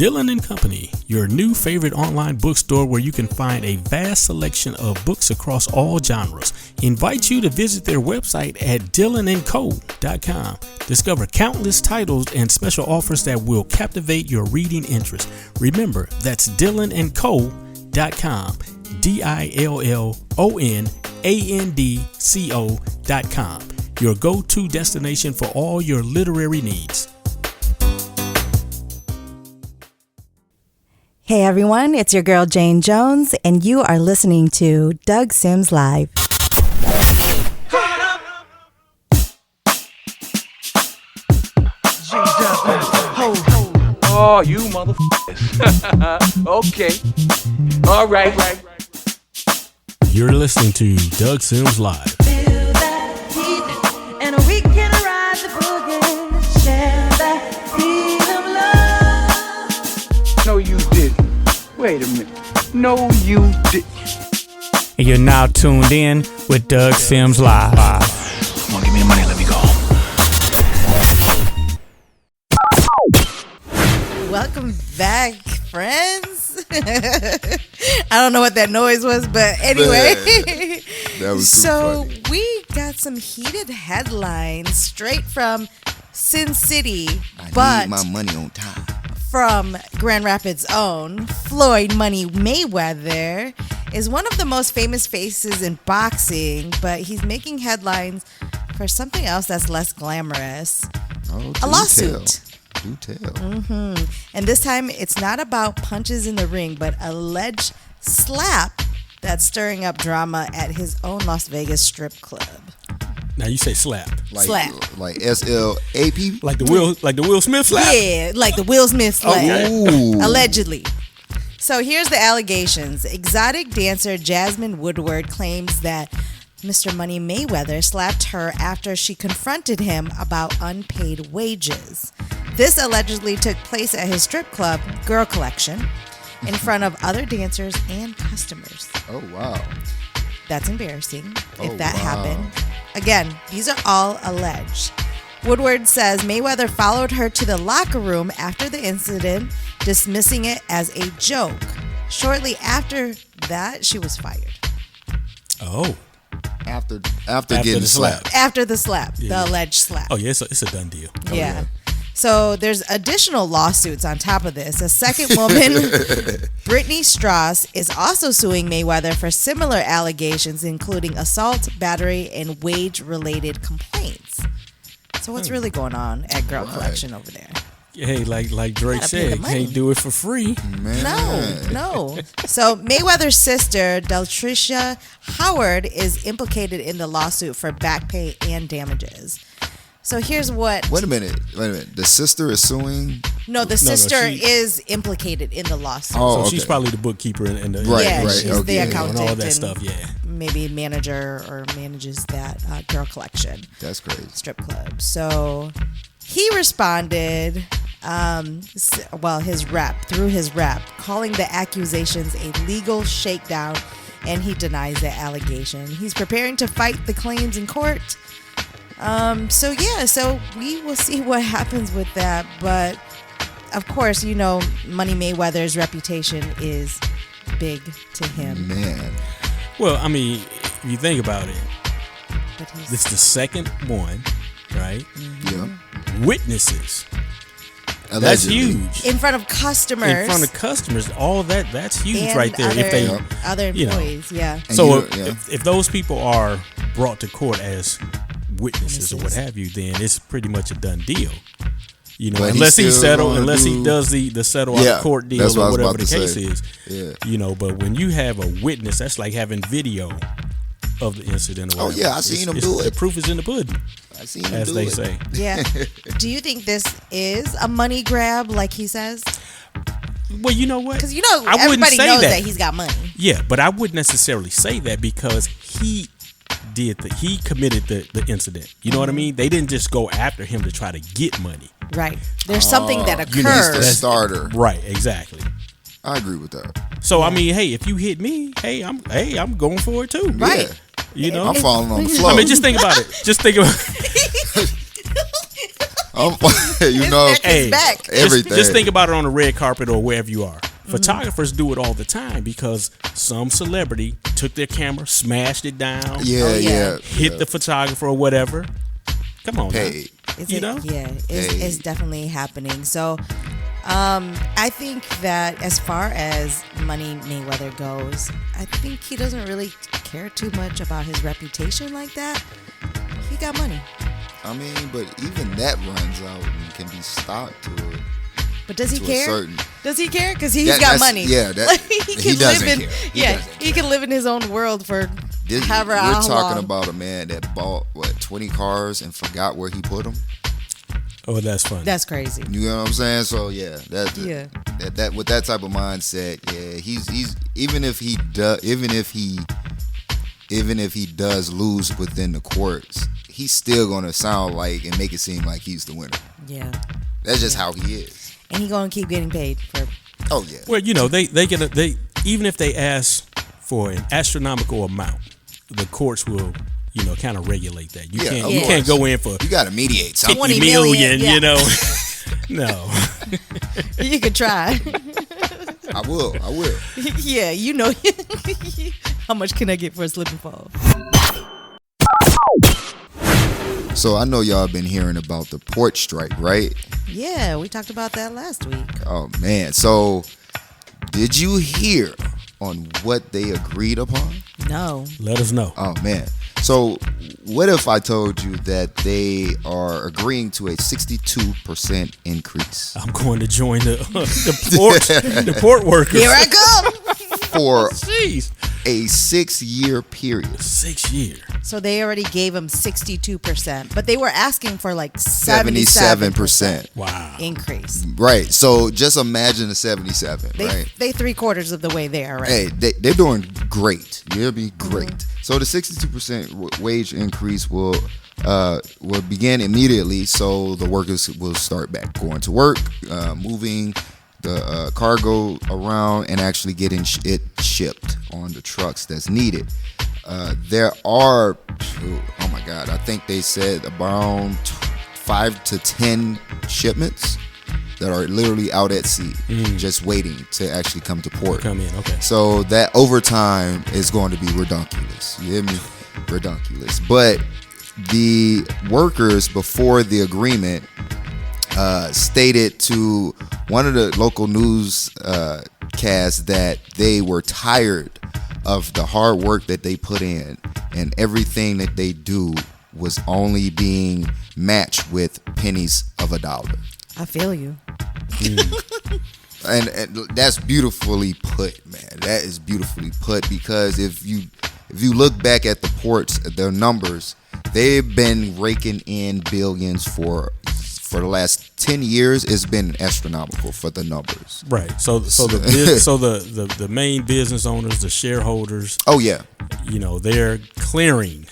Dillon & Company, your new favorite online bookstore where you can find a vast selection of books across all genres. Invite you to visit their website at DillonandCo.com. Discover countless titles and special offers that will captivate your reading interest. Remember, that's DillonandCo.com. DillonandCo.com. Your go-to destination for all your literary needs. Hey everyone, it's your girl Jane Jones, and you are listening to Doug Sims Live. Oh, you motherfuckers. Okay. All right. You're listening to Doug Sims Live. Feel that heat, and we can ride the boogie. Share that heat of love. No, you didn't. Wait a minute. No, you didn't. And you're now tuned in with Doug Sims Live. Come on, give me the money. Let me go. Welcome back, friends. I don't know what that noise was, but anyway. That was so funny. we got some heated headlines straight from Sin City, I but need my money on time. from Grand Rapids' own Floyd Money Mayweather is one of the most famous faces in boxing, but he's making headlines for something else that's less glamorous. Oh, A lawsuit. Do tell. And this time, it's not about punches in the ring, but alleged slap that's stirring up drama at his own Las Vegas strip club. Now you say slap. Like, Slap. Like SLAP? Like the Will Smith slap? Yeah, like the Will Smith slap. Ooh. Allegedly. So here's the allegations. Exotic dancer Jasmine Woodward claims that Mr. Money Mayweather slapped her after she confronted him about unpaid wages. This allegedly took place at his strip club, Girl Collection, in front of other dancers and customers. Oh, wow. That's embarrassing if Oh, that wow. happened. Again, these are all alleged. Woodward says Mayweather followed her to the locker room after the incident, dismissing it as a joke. Shortly after that, she was fired. Oh. After After getting the slap. slapped. After the slap, Yeah. the alleged slap. Oh, yeah, it's a done deal. Yeah. So there's additional lawsuits on top of this. A second woman, Brittany Strauss, is also suing Mayweather for similar allegations, including assault, battery, and wage-related complaints. So what's really going on at Girl Collection over there? Hey, like Drake Gotta pay said, the money. can't do it for free. Man. No. So Mayweather's sister, Deltricia Howard, is implicated in the lawsuit for back pay and damages. So here's what. Wait a minute. The sister is suing? No, the sister she- is implicated in the lawsuit. Oh, So okay. she's probably the bookkeeper and the Right, yeah, right, she's okay. the And accountant and all that and stuff. Yeah. maybe manager or manages that Girl Collection That's crazy. strip club. So he responded, through his rep, calling the accusations a legal shakedown, and he denies the allegation. He's preparing to fight the claims in court. So we will see what happens with that. But of course, Money Mayweather's reputation is big to him. Man. Well, I mean, if you think about it, But he's, this is the second one, right? Yeah. Witnesses. That's Allegedly. huge. in front of customers. In front of customers, all that's huge and right there. Other, if they, other you know. employees, yeah. And so you- if those people are brought to court as witnesses or what have you, then it's pretty much a done deal. But Unless he still settle, gonna unless he do- does the settle out Yeah, of court deal that's what I or was whatever about the to case say. is. Yeah. But when you have a witness, that's like having video of the incident. Or Oh, whatever. yeah, I seen him It's- do it. The proof is in the pudding, I seen him as do they it. say. Yeah. Do you think this is a money grab, like he says? Well, you know what? Because I wouldn't everybody say knows that. that he's got money. Yeah, but I wouldn't necessarily say that because he committed the incident. You know what I mean? They didn't just go after him to try to get money. Right. There's something that occurs. You know, he's the starter. Right, exactly. I agree with that. So I mean, hey, if you hit me, I'm going for it too. Right. You know? I'm falling on the floor. I mean, just think about it. Just think about You know, neck is back. everything. Just think about it on the red carpet or wherever you are. Photographers do it all the time because some celebrity took their camera, smashed it down, yeah. hit the photographer or whatever. Come on, Paid. It's definitely happening. So, I think that as far as Money Mayweather goes, I think he doesn't really care too much about his reputation like that. He got money. I mean, but even that runs out and can be stopped to it. But does he To a care? certain- Does he care? Because he's That- got that's- money. yeah, that- Like, he doesn't live in, care. He yeah, doesn't he can live in his own world for however We're how talking long. about a man that bought 20 cars and forgot where he put them. Oh, that's funny. That's crazy. You know what I'm saying? So yeah, Yeah. that with that type of mindset, yeah, he's even if he does lose within the courts, he's still gonna sound like and make it seem like he's the winner. Yeah. That's just how he is. And he gonna keep getting paid for. Oh yeah. Well, they even if they ask for an astronomical amount, the courts will kind of regulate that. You Yeah, can't of you can't course. go in for You got to mediate something. 20 50 million, million, yeah. No. You could try. I will. Yeah, how much can I get for a slip and fall? So I know y'all been hearing about the port strike, right? Yeah, we talked about that last week. Oh man. So did you hear on what they agreed upon? No. Let us know. Oh man. So what if I told you that they are agreeing to a 62% increase I'm going to join the port workers. Here I come. for Jeez. a 6-year period? 6 years. So they already gave him 62%, but they were asking for like 77% Wow. increase. Right. So just imagine the 77, right? They 3/4 of the way there, right? Hey, they're doing great. You hear me? Great. So the 62% wage increase will begin immediately. So the workers will start back going to work, moving the cargo around, and actually getting it shipped on the trucks that's needed. There are, oh my God, I think they said around 5 to 10 shipments that are literally out at sea, just waiting to actually come to port. Come in, okay. So that overtime is going to be redunculous. You hear me? Redunculous. But the workers before the agreement stated to one of the local news casts that they were tired of the hard work that they put in, and everything that they do was only being matched with pennies of a dollar. I feel you. And that's beautifully put, man. That is beautifully put, because if you look back at the ports, their numbers, they've been raking in billions for the last 10 years. It's been astronomical for the numbers. Right. So the main business owners, the shareholders, Oh yeah, they're clearing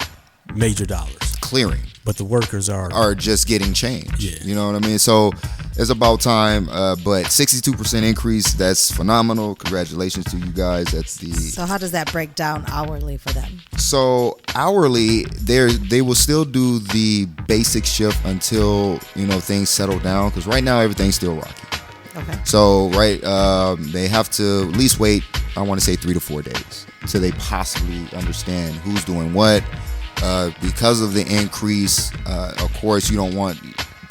major dollars, clearing. but the workers Are just getting changed. Yeah. You know what I mean? So it's about time. But 62% increase, that's phenomenal. Congratulations to you guys. That's the So how does that break down hourly for them? So hourly, they will still do the basic shift until things settle down, because right now everything's still rocky. Okay. So they have to at least wait, I want to say 3 to 4 days till they possibly understand who's doing what. Because of the increase, of course, you don't want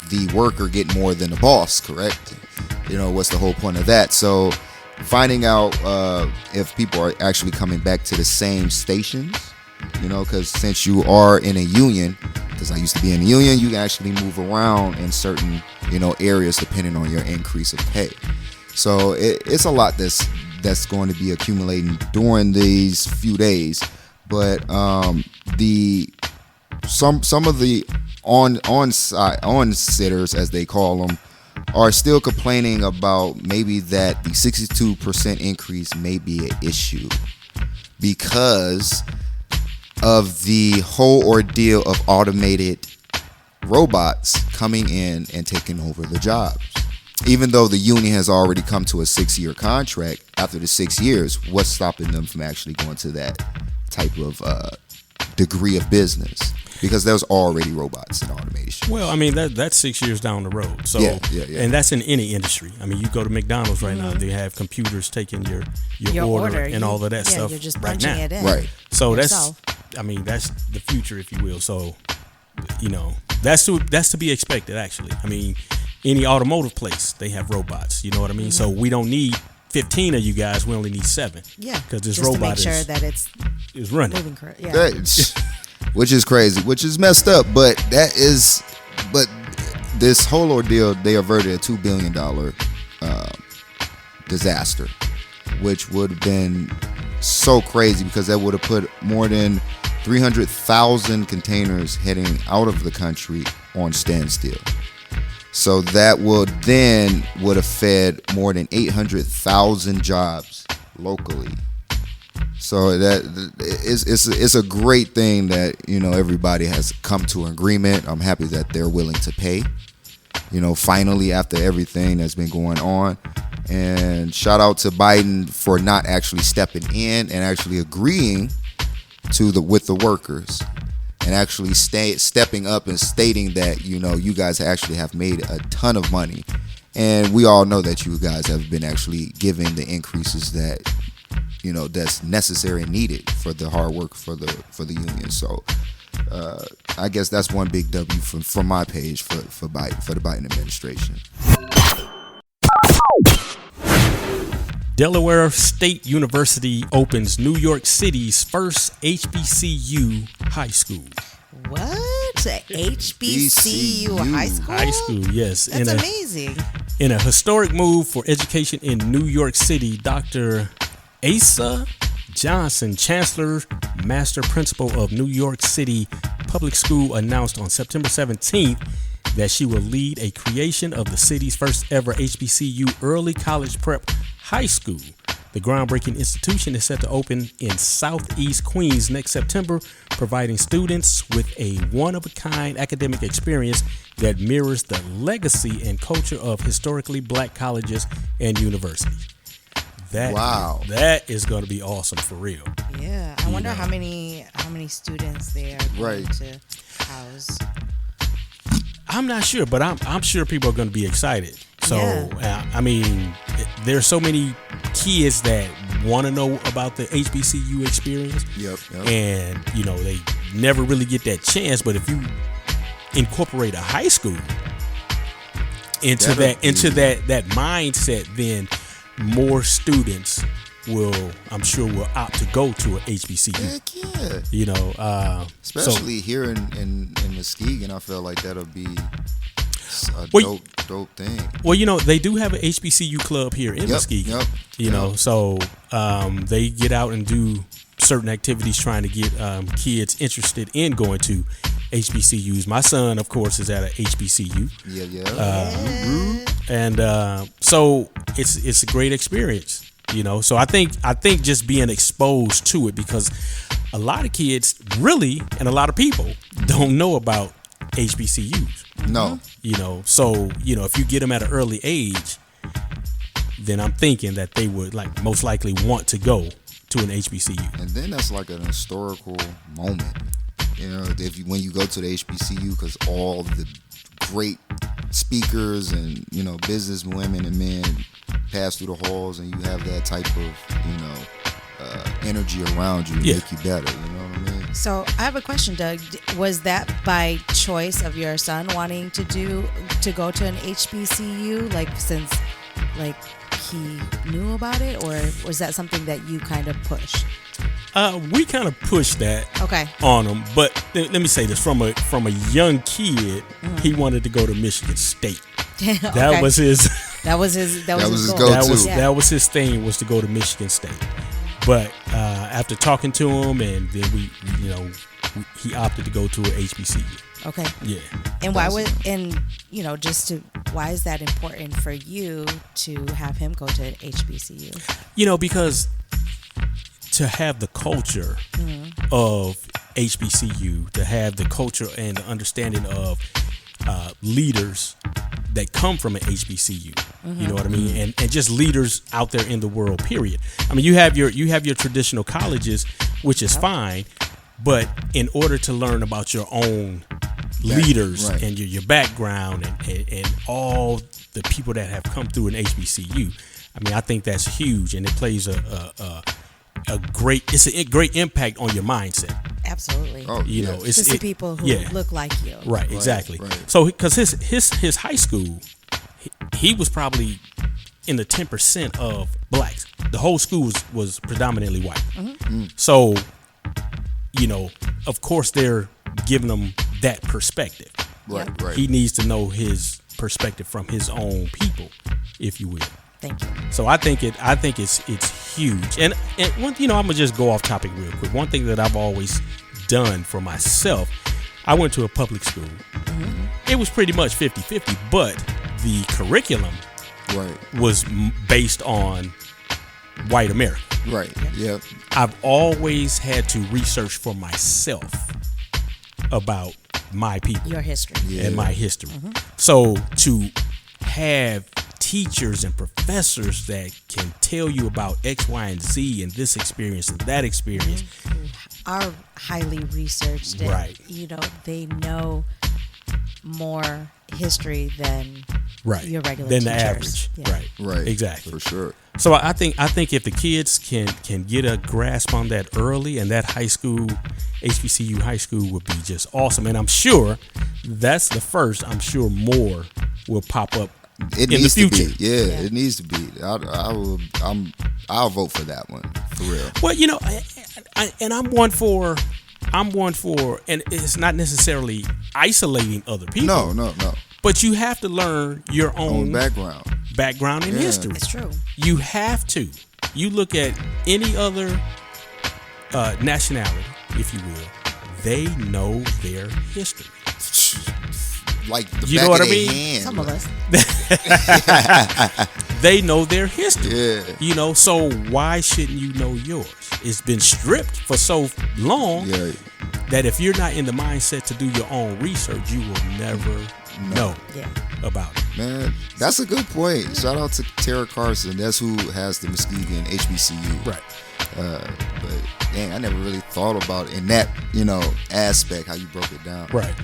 the worker get more than the boss, correct? What's the whole point of that? So finding out if people are actually coming back to the same stations, because since you are in a union, because I used to be in a union, you can actually move around in certain, areas depending on your increase of pay. So it's a lot that's going to be accumulating during these few days. But some of the on-sitters, as they call them, are still complaining about maybe that the 62% increase may be an issue because of the whole ordeal of automated robots coming in and taking over the jobs. Even though the union has already come to a 6-year contract, after the 6 years, what's stopping them from actually going to that type of degree of business? because there's already robots in automation. Well, I mean that's 6 years down the road. So Yeah. and that's in any industry. I mean, you go to McDonald's right now, they have computers taking your order and all of that stuff You're just right punching now. it in. Right. So yourself. that's the future, if you will. So, that's to be expected, actually. I mean, any automotive place, they have robots. You know what I mean? So we don't need 15 of you guys. We only need 7. Yeah. Because this just to robot make sure that it's is running. moving correct. Yeah. Which is crazy, which is messed up, but this whole ordeal, they averted a $2 billion disaster, which would have been so crazy because that would have put more than 300,000 containers heading out of the country on standstill. So that would have fed more than 800,000 jobs locally. So that it's a great thing that everybody has come to an agreement. I'm happy that they're willing to pay. Finally, after everything that's been going on, and shout out to Biden for not actually stepping in and actually agreeing with the workers, and actually stepping up and stating that you guys actually have made a ton of money, and we all know that you guys have been actually giving the increases that that's necessary and needed for the hard work for the union. So I guess that's one big W from my page for Biden, for the Biden administration. Delaware State University opens New York City's first HBCU high school. What? HBCU high school? High school, yes. That's amazing. In a historic move for education in New York City, Dr. Asa Johnson, Chancellor, Master Principal of New York City Public School, announced on September 17th that she will lead a creation of the city's first ever HBCU early college prep high school. The groundbreaking institution is set to open in Southeast Queens next September, providing students with a one-of-a-kind academic experience that mirrors the legacy and culture of historically black colleges and universities. Wow. That is going to be awesome for real. Yeah, I wonder how many students they are going to house. I'm not sure, but I'm sure people are going to be excited. So, I mean, there's so many kids that want to know about the HBCU experience. Yep. And, they never really get that chance. But if you incorporate a high school into that mindset, then more students will opt to go to an HBCU. Heck yeah. Especially here in Muskegon, I feel like that'll be a dope thing. Well, they do have an HBCU club here in Muskegon. So they get out and do certain activities trying to get kids interested in going to HBCUs. My son, of course, is at a HBCU. And so it's a great experience. So I think just being exposed to it, because a lot of kids really, and a lot of people don't know about HBCUs. No. So if you get them at an early age, then I'm thinking that they would most likely want to go to an HBCU. And then that's like an historical moment. When you go to the HBCU, because all the great speakers and business women and men pass through the halls, and you have that type of energy around you to make you better. You know what I mean? So I have a question, Doug. Was that by choice of your son wanting to go to an HBCU, since he knew about it, or was that something that you kind of pushed? We kind of pushed that on him, but let me say this: from a young kid, he wanted to go to Michigan State. That was his. That was his goal. That was his thing, was to go to Michigan State. But after talking to him, and then he opted to go to an HBCU. Okay. Yeah. And why is that important for you to have him go to an HBCU? Because to have the culture of HBCU, to have the culture and the understanding of leaders that come from an HBCU, you know what I mean, and just leaders out there in the world. Period. I mean, you have your traditional colleges, which is fine, But in order to learn about your own leaders right. and your background and all the people that have come through an HBCU, I mean, I think that's huge, and it plays a great impact on your mindset. Absolutely. Oh, You know, To see people who look like you. Right, exactly. right. So, because his high school, he was probably in the 10% of blacks. The whole school was predominantly white. So, you know, of course, they're giving him that perspective. Right, right. He needs to know his perspective from his own people, if you will. Thank you. So I think it's huge. And one, you know, I'm gonna just go off topic real quick. One thing that I've always done for myself, I went to a public school. It was pretty much 50-50, but the curriculum Right, was based on white America. right. Yep. I've always had to research for myself about my people Your history. Yeah. and my history. So to have teachers and professors that can tell you about X, Y, and Z and this experience and that experience, Are highly researched. And, Right. You know, they know more history than right, your regular than the teachers. average, Yeah. right, Right. exactly. For sure. So I think if the kids can get a grasp on that early, and that high school, HBCU high school, would be just awesome. And I'm sure that's the first. I'm sure more will pop up It in needs the future. to be. Yeah, it needs to be. I'll vote for that one for real. Well, you know, I'm one for, and it's not necessarily isolating other people. No. But you have to learn your own Background. in Yeah. history. It's true. You have to. You look at any other nationality, if you will, they know their history. Like the You back know what of I their mean? hand. Some of us. They know their history. Yeah. You know, so why shouldn't you know yours? It's been stripped for so long Yeah. that if you're not in the mindset to do your own research, you will never know Yeah. about it. Man, that's a good point. Shout out to Tara Carson. That's who has the Muskegon HBCU. Right. But dang, I never really thought about in that, aspect how you broke it down. Right.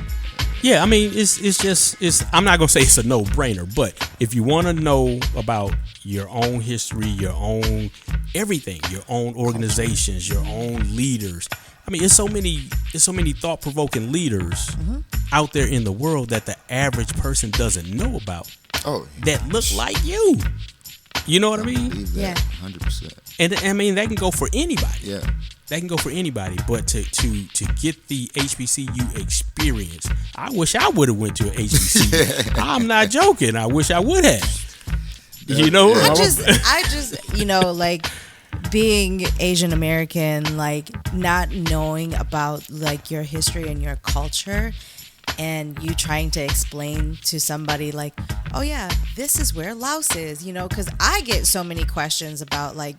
Yeah, I mean, it's I'm not gonna say it's a no-brainer, but if you want to know about your own history, your own everything, your own organizations, your own leaders, I mean, it's so many thought-provoking leaders out there in the world that the average person doesn't know about Oh, that look like you. You know what I mean? believe that. Yeah. 100%. And I mean, that can go for anybody. Yeah. That can go for anybody, but to get the HBCU experience, I wish I would have went to an HBCU. I'm not joking. I wish I would have. You know, I just, like being Asian American, like not knowing about like your history and your culture, and you trying to explain to somebody like, oh yeah, this is where Laos is, because I get so many questions about like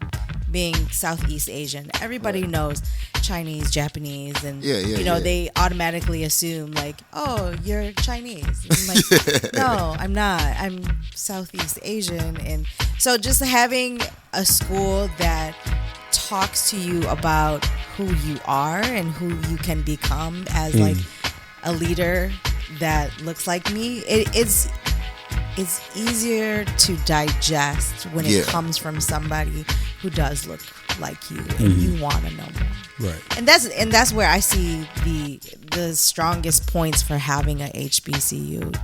being Southeast Asian. Everybody knows Chinese, Japanese, and Yeah. they automatically assume like, oh, you're Chinese. I'm like, no, I'm not. I'm Southeast Asian. And so just having a school that talks to you about who you are and who you can become as like a leader that looks like me, it's easier to digest when it comes from somebody who does look like you and you want to know more. right. And that's where I see the strongest points for having a HBCU.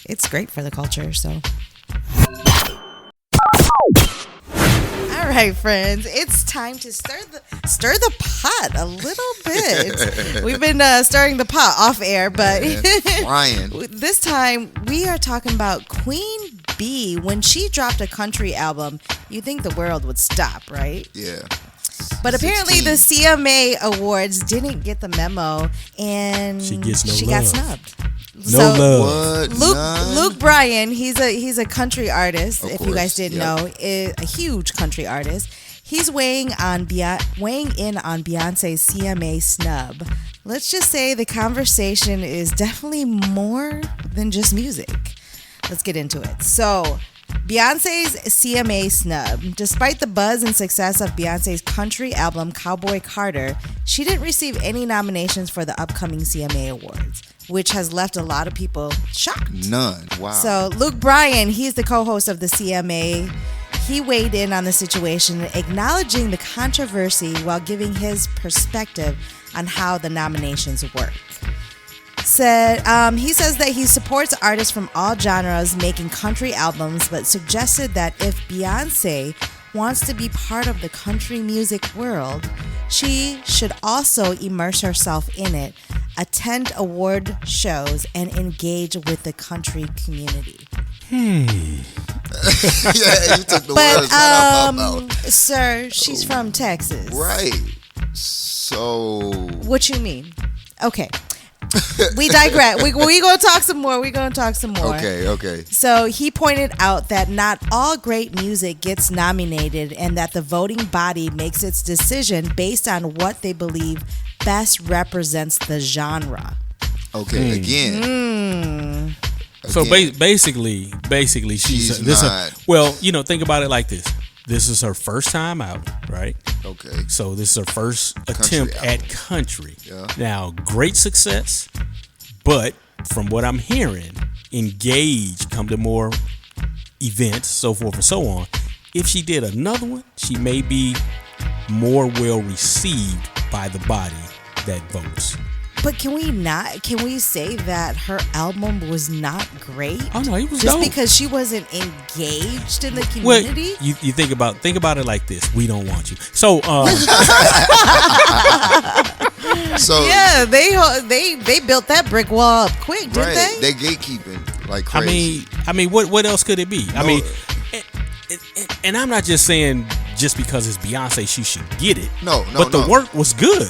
It's great for the culture. So, all right, friends, it's time to stir the pot a little bit. We've been stirring the pot off air, but Brian. this time we are talking about Queen Bee. When she dropped a country album, you think the world would stop, right? Yeah. But apparently the CMA Awards didn't get the memo, and She gets no she love. got snubbed. No love. What? Luke None? Luke Bryan, he's a country artist. Of If you guys course, didn't yep. know, a huge country artist. He's weighing in on Beyonce's CMA snub. Let's just say the conversation is definitely more than just music. Let's get into it. So, Beyonce's CMA snub. Despite the buzz and success of Beyonce's country album Cowboy Carter, she didn't receive any nominations for the upcoming CMA Awards, which has left a lot of people shocked. None. Wow. So Luke Bryan, he's the co-host of the CMA. He weighed in on the situation, acknowledging the controversy while giving his perspective on how the nominations work. He says that he supports artists from all genres making country albums, but suggested that if Beyonce wants to be part of the country music world, she should also immerse herself in it, attend award shows, and engage with the country community. Yeah, you took the words right out my mouth. Sir, she's from Texas. Right. So. What you mean? Okay. We digress. We gonna talk some more. Okay. So he pointed out that not all great music gets nominated and that the voting body makes its decision based on what they believe best represents the genre. Okay, again. So basically, she's not. Think about it like this. This is her first time out, right? Okay. So this is her first attempt at country. Yeah. Now, great success, but from what I'm hearing, engage, come to more events, so forth and so on. If she did another one, she may be more well received by the body that votes. But can we say that her album was not great? Oh no, it was just dope. because she wasn't engaged in the community. Well, you think about it like this. We don't want you. So, So yeah, they built that brick wall up quick, didn't right, they? they gatekeeping like crazy. I mean, what else could it be? I mean, and I'm not just saying just because it's Beyonce she should get it. No, but the work was good.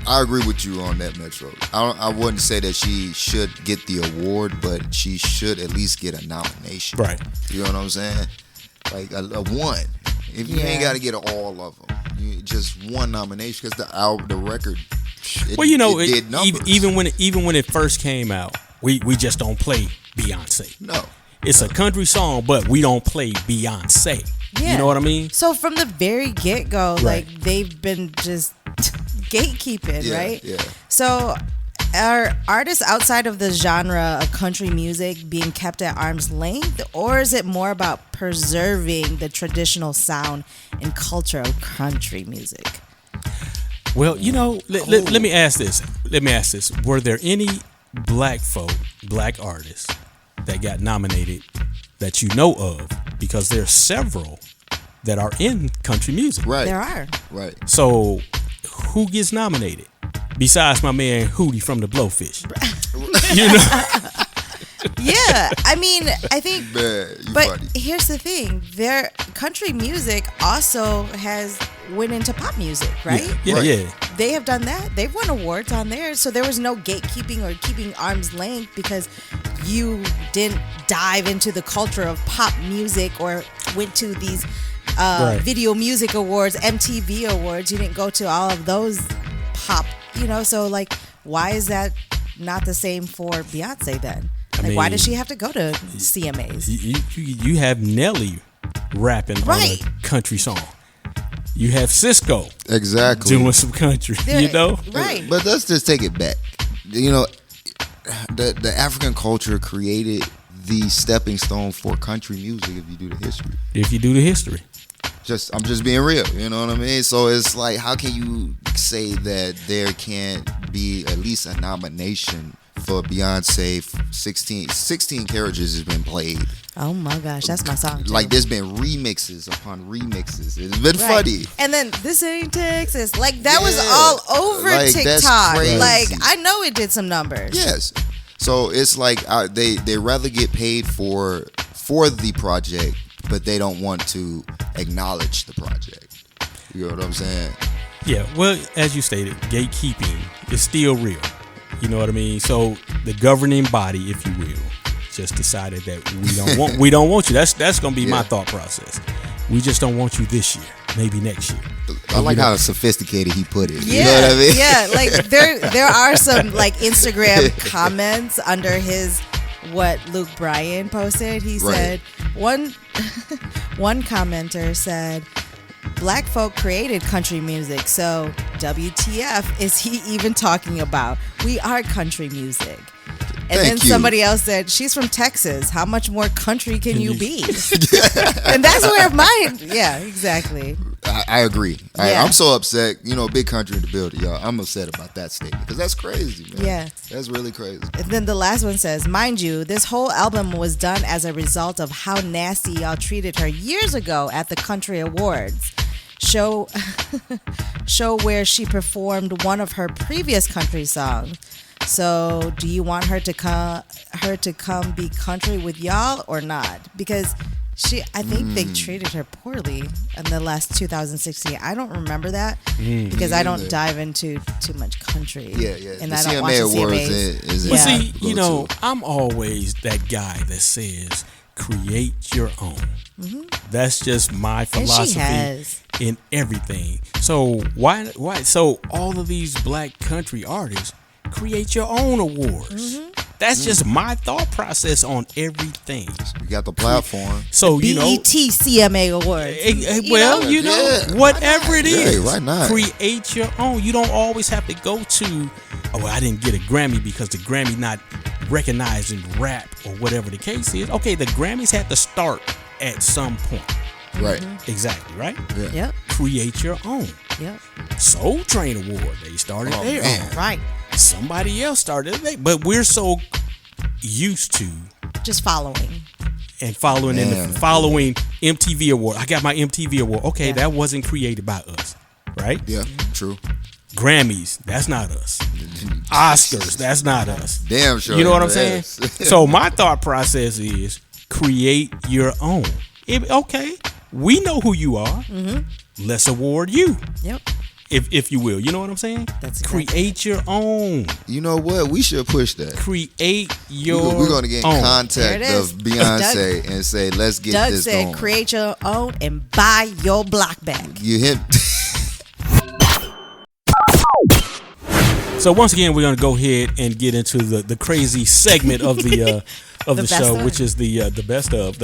I agree with you on that, Metro. I wouldn't say that she should get the award, but she should at least get a nomination. Right. You know what I'm saying? Like a one. If you ain't got to get all of them, just one nomination because the record. It did numbers. even when it first came out, we just don't play Beyonce. No. It's a country song, but we don't play Beyonce. Yeah. You know what I mean? So from the very get-go, Right. like they've been just gatekeeping, Yeah, right? yeah. So are artists outside of the genre of country music being kept at arm's length, or is it more about preserving the traditional sound and culture of country music? Well, let me ask this. Were there any black artists that got nominated that you know of? Because there are several that are in country music. Right. There are. Right. So who gets nominated? Besides my man Hootie from the Blowfish. Yeah, I mean, I think, Man, you but funny. here's the thing: their country music also has went into pop music, right? Yeah, Right. yeah. They have done that. They've won awards on there, so there was no gatekeeping or keeping arm's length because you didn't dive into the culture of pop music or went to these Right. video music awards, MTV awards. You didn't go to all of those pop, so like, why is that not the same for Beyonce then? Like, why does she have to go to CMAs? You have Nelly rapping Right. on a country song. You have Cisco Exactly. doing some country, Right. But let's just take it back. The African culture created the stepping stone for country music. If you do the history, If you do the history. I'm just being real. You know what I mean? So it's like, how can you say that there can't be at least a nomination for Beyonce? 16 Carriages has been played. Oh my gosh, that's my song. Too. Like, there's been remixes upon remixes. It's been funny. And then This Ain't Texas. Like, that was Yeah. all over Like, that's TikTok. crazy. Like, I know it did some numbers. Yes. So it's like they rather get paid for the project, but they don't want to acknowledge the project. You know what I'm saying? Yeah, well, as you stated, gatekeeping is still real. You know what I mean? So the governing body, if you will, just decided that we don't want you. That's gonna be my Yeah. thought process. We just don't want you this year, maybe next year. I like how sophisticated he put it. Yeah, You know what I mean? yeah. Like there are some like Instagram comments under his what Luke Bryan posted. He Right. said one commenter said, "Black folk created country music, so WTF is he even talking about? We are country music." And then Thank you. somebody else said, "She's from Texas. How much more country can you be?" And that's where mine. Yeah, exactly. I agree. Yeah. I'm so upset. Big country in the building, y'all. I'm upset about that statement because that's crazy, man. Yeah. That's really crazy. And then the last one says, "Mind you, this whole album was done as a result of how nasty y'all treated her years ago at the Country Awards show where she performed one of her previous country songs. So, do you want her to come be country with y'all or not? Because I think they treated her poorly in the last 2016. I don't remember that because I don't either. dive into too much country. Yeah. And The I don't watch CMA the Awards CMAs. is Well, Yeah. see, I'm always that guy that says create your own. That's just my philosophy has. in everything. So why? So all of these black country artists create your own awards. That's just my thought process on everything. You got the platform. So BET CMA Awards. Yeah, whatever it Yeah, is, why not? create your own. You don't always have to go to, I didn't get a Grammy because the Grammy not recognized in rap or whatever the case is. Okay, the Grammys had to start at some point. Right. Exactly, right? Yeah. Yep. Create your own. Yep. Soul Train Award, they started Oh, there. man. Right. Somebody else started it, but we're so used to Just following. and following in Man. the following MTV Award. I got my MTV Award. Okay, Yeah. that wasn't created by us, right? Yeah. True. Grammys, that's not us. Oscars, that's not us. Damn sure. You know what I'm it saying? is. So my thought process is create your own. Okay, we know who you are. Let's award you, Yep. if you will. You know what I'm saying? That's exactly create your own. You know what? We should push that. Create your We're going to get in own. contact There it is. of Beyonce and say, let's get Doug this said, going. create your own and buy your block back. You hit. So once again, we're gonna go ahead and get into the crazy segment of the The best show, of. which is the best of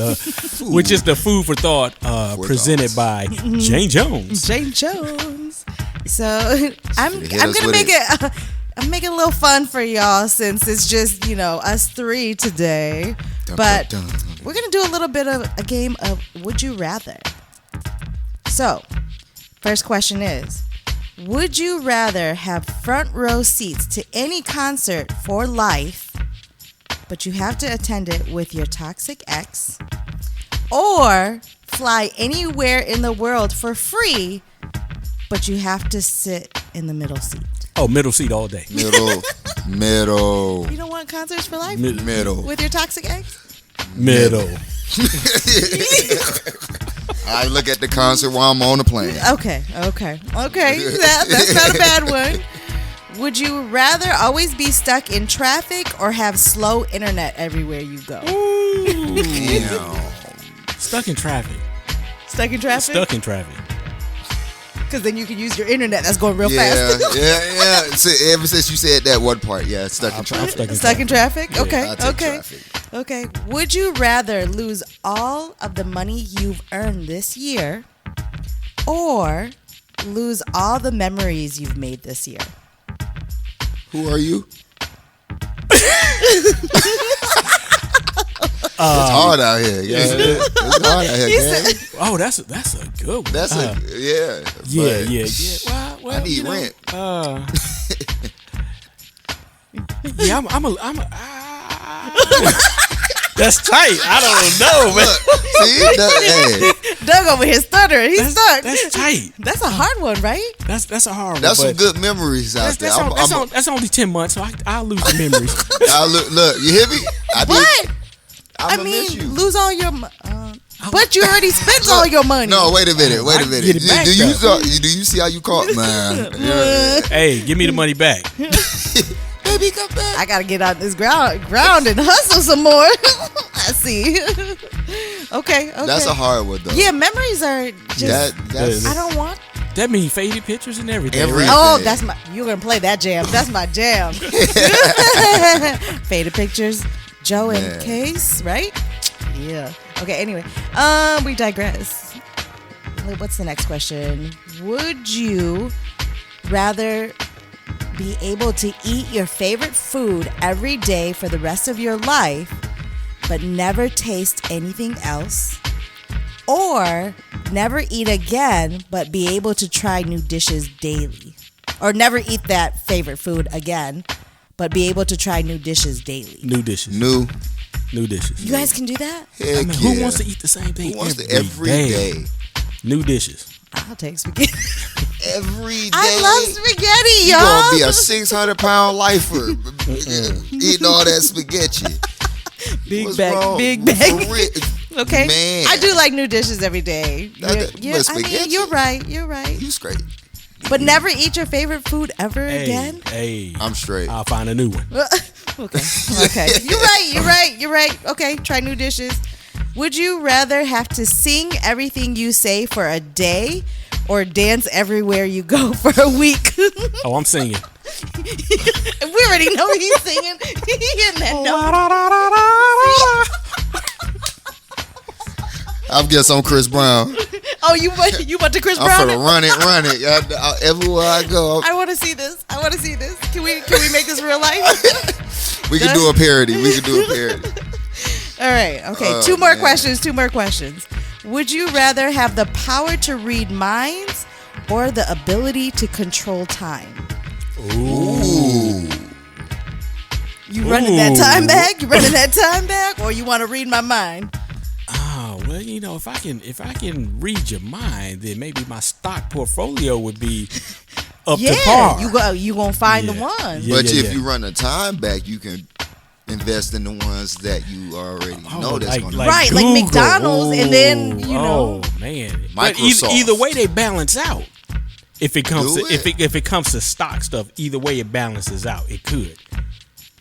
which is the food for thought presented by Jane Jones. Jane Jones. So I'm Hit us gonna with make it. I'm making a little fun for y'all since it's just us three today. Dun, But dun, dun. we're gonna do a little bit of a game of Would You Rather. So, first question is: would you rather have front row seats to any concert for life, but you have to attend it with your toxic ex, or fly anywhere in the world for free, but you have to sit in the middle seat? Oh, middle seat all day. Middle. You don't want concerts for life Middle. with your toxic ex? Middle. I look at the concert while I'm on the plane. Okay. That's not a bad one. Would you rather always be stuck in traffic or have slow internet everywhere you go? Damn. Stuck in traffic. Stuck in traffic? Stuck in traffic. Because then you can use your internet that's going real Yeah, fast. yeah. So, ever since you said that one part, yeah, stuck in traffic. stuck in Stuck in traffic? Okay, I'll take okay. traffic. Okay. Would you rather lose all of the money you've earned this year or lose all the memories you've made this year? Who are you? It's hard out here. Yeah, it's hard out here, man. Oh, that's a good one. That's a yeah. yeah, but yeah. Well, I need you know, rent. Yeah, I'm a that's tight. I don't know, man. See, Doug over here stuttering. He's stuck. That's tight. That's a hard one, right? That's a hard one. that's some but good memories out there. that's only 10 months, so I'll lose the memories. Look, you hear me? What? I I'ma miss mean, you. lose all your but you already spent all your money. No, wait a minute. I can get it back, Do you though. do you see how you caught, man? Yeah. Hey, give me the money back. Baby, come back. I gotta get out this ground and hustle some more. I see. Okay. That's a hard one though. Yeah, memories are just. That's I don't want. That means faded pictures and everything. Every- Right? Oh, that's my. You're gonna play that jam. That's my jam. Faded pictures, Joe Man. and Case, right? Yeah. Okay, anyway. We digress. What's the next question? Would you rather be able to eat your favorite food every day for the rest of your life, but never taste anything else? Or never eat again, but be able to try new dishes daily? Or never eat that favorite food again, but be able to try new dishes daily? New dishes. New. New dishes. You guys can do that? Heck I mean, yeah. who wants to eat the same thing Who wants to every day? New dishes. I'll take spaghetti. Every day. I love spaghetti, You y'all. gonna be a 600-pound lifer eating all that spaghetti. Big What's bag, wrong? big For bag. real. Okay, Man. I do like new dishes every day. But I mean, spaghetti? you're right. You're right. You straight. But never eat your favorite food ever Hey, again. hey. I'm straight. I'll find a new one. Okay. Okay. You're right. Okay. Try new dishes. Would you rather have to sing everything you say for a day or dance everywhere you go for a week? Oh, I'm singing. We already know he's singing. He hitting that note. I guess I'm Chris Brown. Oh, you want to Chris I'm Brown? finna run it. Everywhere I go, I want to see this. Can we make this real life? we can do a parody. All right. Okay. Oh, Two more man. questions. Would you rather have the power to read minds or the ability to control time? Ooh. You running that time back? Or you want to read my mind? Oh, well, you know, if I can read your mind, then maybe my stock portfolio would be up to par. You gonna find the Yeah. one. Yeah. But if you run the time back, you can invest in the ones that you already know that's going to Right, like Google. McDonald's, and then, you know. Oh man, But Microsoft. either way, they balance out. If it comes Do to it? if it comes to stock stuff, either way it balances out. It could.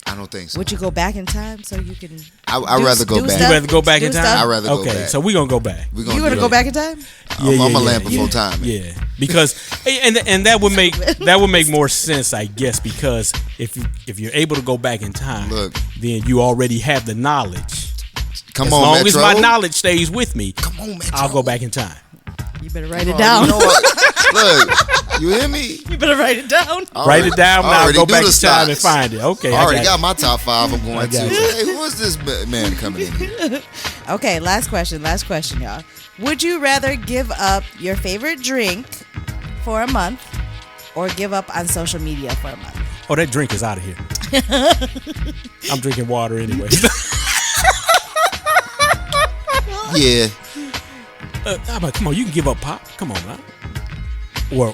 I don't think so. Would you go back in time so you can? I'd rather go back. You rather go back in do time? stuff? I'd rather go Okay, back. so we gonna go back. We're You gonna go back in time? I'm a land before time. Yeah, because and that would make more sense, I guess, because if you're able to go back in time, Look. then you already have the knowledge. Come As on, long Metro. as my knowledge stays with me, Come on, Metro. I'll go back in time. You better write it Oh, down. You know what? Look, you hear me? You better write it down. Write it down now. Already Go do back the in time and stocks. find it. Okay, I already I got my top 5. I'm I going to. got Hey, who is this man coming in here? Okay, last question, y'all. Would you rather give up your favorite drink for a month or give up on social media for a month? Oh, that drink is out of here. I'm drinking water anyway. Yeah. I'm like, come on, you can give up pop. Come on, man. Or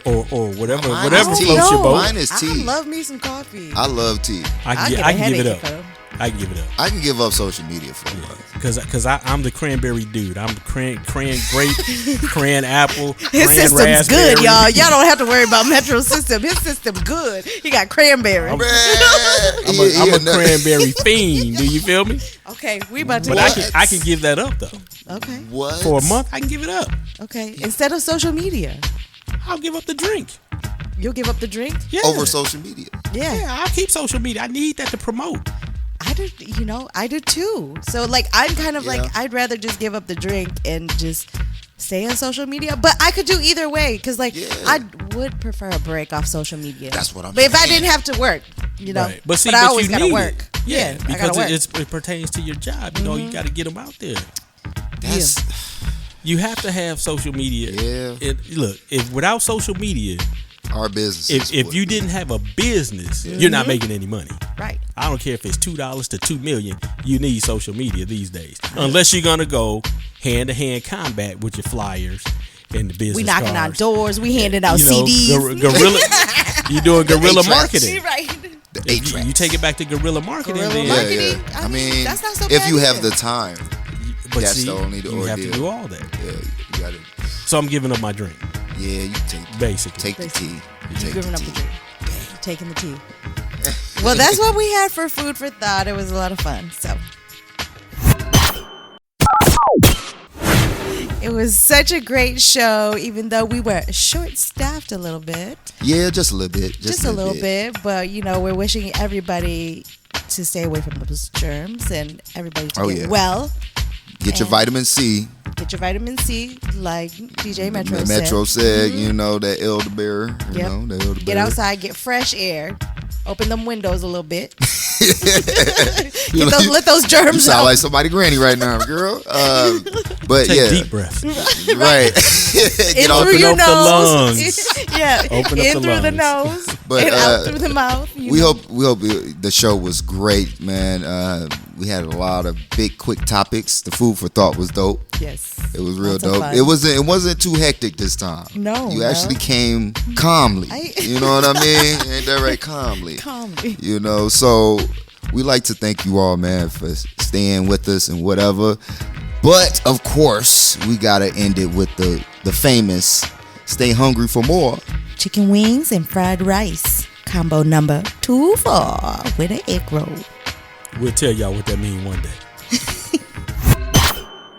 whatever Mine whatever is tea. floats your boat. Mine is I tea. love me some coffee. I love tea. I I'll can, get I a can give it headache up. if I can give it up. I can give up social media for a month. Because I'm the cranberry dude. I'm cran grape, cran apple, His cran system's raspberry. good, y'all. Y'all don't have to worry about Metro's system. His system good. He got cranberry. I'm a cranberry fiend. Do you feel me? Okay, we about to But go. I can give that up though. Okay, What? For a month, I can give it up. okay. Instead of social media, I'll give up the drink. you'll give up the drink? Yeah. Over social media. Yeah, I'll keep social media. I need that to promote. I do too. So like, I'm kind of Yeah. like, I'd rather just give up the drink and just stay on social media. But I could do either way because like, Yeah. I would prefer a break off social media. That's what I'm But if I saying. didn't have to work, you know, Right. But see, I but always you gotta need work. it. Yeah, I because gotta work. it pertains to your job. You know, you got to get them out there. That's You have to have social media. Yeah. Look, if without social media, our business. if you didn't have a business, you're not making any money. Right. I don't care if it's $2 to $2 million. You need social media these days, unless you're gonna go hand-to-hand combat with your flyers and the business. We knocking on cards. doors. We handing out You know, CDs. guerrilla. You doing guerrilla eight-tracks. marketing. Right. the If you, 8 you take it back to guerrilla marketing. Guerrilla then, marketing. Yeah. I mean, that's not so if bad you have either. the time, But that's see, the only you have to ordeal. do all that. Yeah, you gotta. So I'm giving up my drink, Yeah, you basically. take the tea. You take Giving the up the tea. drink. Taking the tea. Well, that's what we had for food for thought. It was a lot of fun. So it was such a great show, even though we were short-staffed a little bit. Yeah, just a little bit. Just a little bit. But, you know, we're wishing everybody to stay away from those germs and everybody to Oh, get yeah. well. Get your And- vitamin C. Get your vitamin C, like DJ Metro said. Metro said, you know, that elderberry. You Yep. know, that elderberry. Get outside, get fresh air. Open them windows a little bit. You know, Let those You germs sound out. like somebody granny right now, girl. But Take yeah, deep breaths. right. in Get off through your up the nose. lungs. Yeah, Open up in the through the lungs. nose But, and out through the mouth. We hope the show was great, man. We had a lot of big, quick topics. The food for thought was dope. Yes. It was real Lots of dope. fun. It wasn't too hectic this time. No, you no. actually came calmly. You know what I mean? Ain't that right? Calmly. Calmly. You know, so we like to thank you all, man, for staying with us and whatever. But of course, we gotta end it with the famous "Stay hungry for more." Chicken wings and fried rice. Combo number 2 for with an egg roll. We'll tell y'all what that means one day.